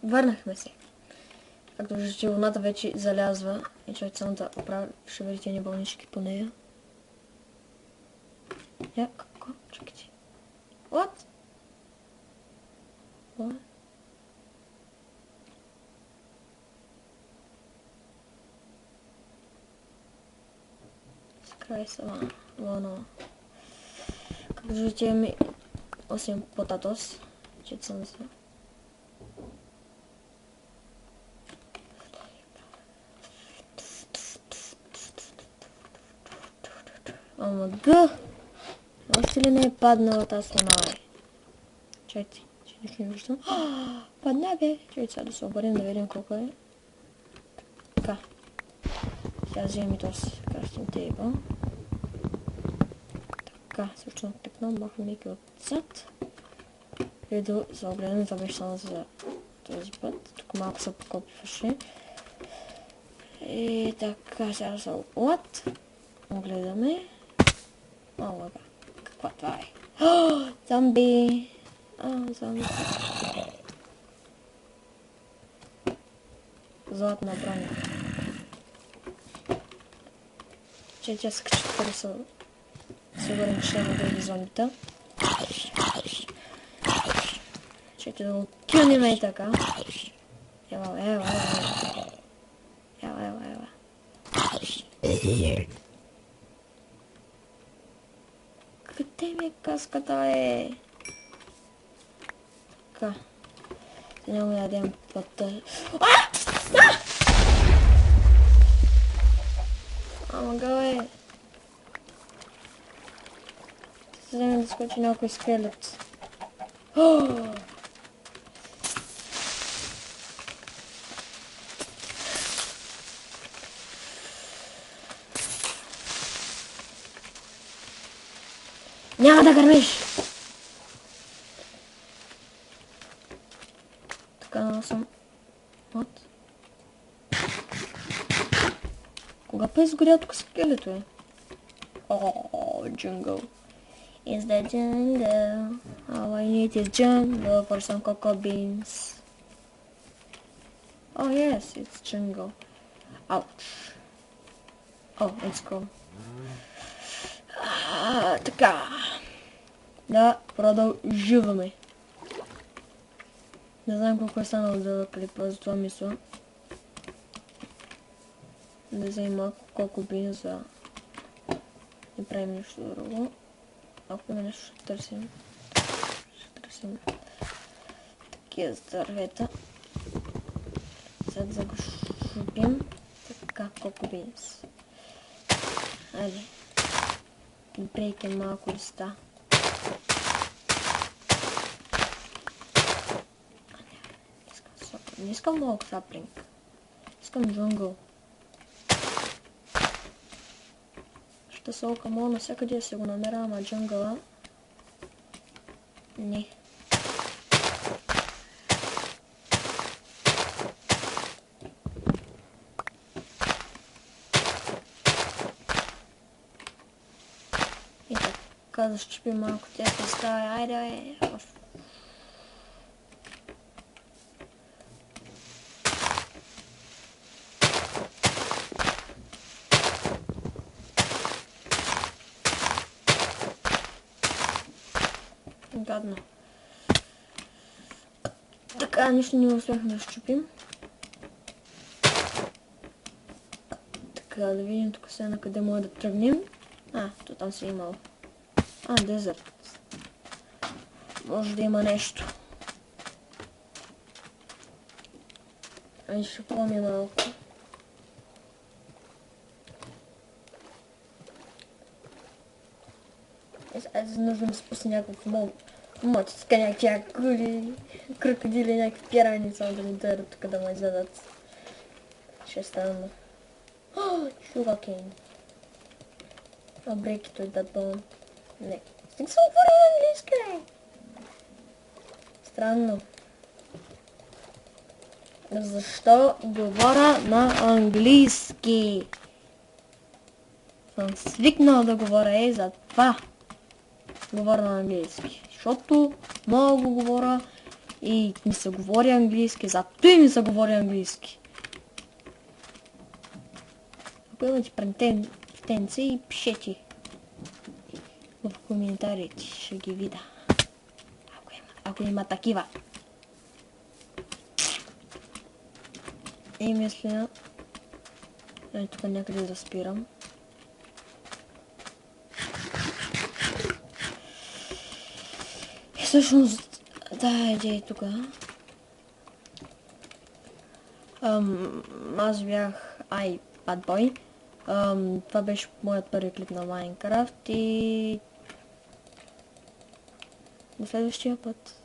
Върнахме се. Както виждате, луната вече залязва и чакайте само да оправя, ще видите едни бълнички по нея. Какво? Чакайте. What? What? Скрай сама луна. Както виждате, имаме 8 потатос. Чакайте само се. Ама га! Още ли не е паднала тази слона, бе? Чайте, че нищо не виждам. Падна, бе! Чайте сега да се обърнем да видим колко е. Така. Сега вземем и този crafting table. Така, също тъкна, махаме ги отзад. И да се огледаме, това беше само за този път. Тук малко се покопваше. И така, сега се огледаме. Лага. Каква това е? Зомби! Зомби. Златна броня. Че тя се качи тук да се сигурен, че няма други зомбита. Чете да го кюнем и така. Ела. Къде ми е каската, е? Така. Да няма да ядем пътта. Ама га, вземе да скочи някой скелет. Няма да гърмиш! Така съм. Вот. Кога па изгоря тук скелето, е? Jungle. Is the jungle. All I need is jungle for some cocoa beans. Oh yes, it's jungle. Ouch. Oh, let's go. Така. Да, продължаваме. Не знам колко е станало да клипа, затова мисля. Да вземем малко колко би за да правим нещо друго. Ако има нещо ще търсим. Такива дървета. За да го шупим. Така, колко бинс. Айде. Брейкем малко листа. Не искам много саплинг. Искам джунгъл. Ще солка мога навсякъде да се го намеря, ама джунгъла не. И така да щупим малко тези листа. Айде, гадно. Така, нищо не успяхме да щупим. Така, да видим тук сега на къде може да тръгнем. То там си имало. Дезерт. Може да има нещо. Ще помня малко. Нужно да спусне някакъв мотиска, някакви крокодили, някакви пирани, само да ми дойдат тук да ме изядат. Ще стана. Sugarcane. I'll break it with that bone. Не. Стиг се отвори на английски! Странно. Защо говоря на английски? Съм свикнал да говоря за това. Говоря на английски. Защото мога да говоря и ми се говори английски, зато и ми се говори английски. Ако имате претенции, пишете в коментарите, ще ги видя. Ако има такива. И мисля, тук някъде да спирам. И всъщност, да, иде тук. Аз бях iPadBoy. Това беше моят първи клип на Майнкрафт и до следващия път.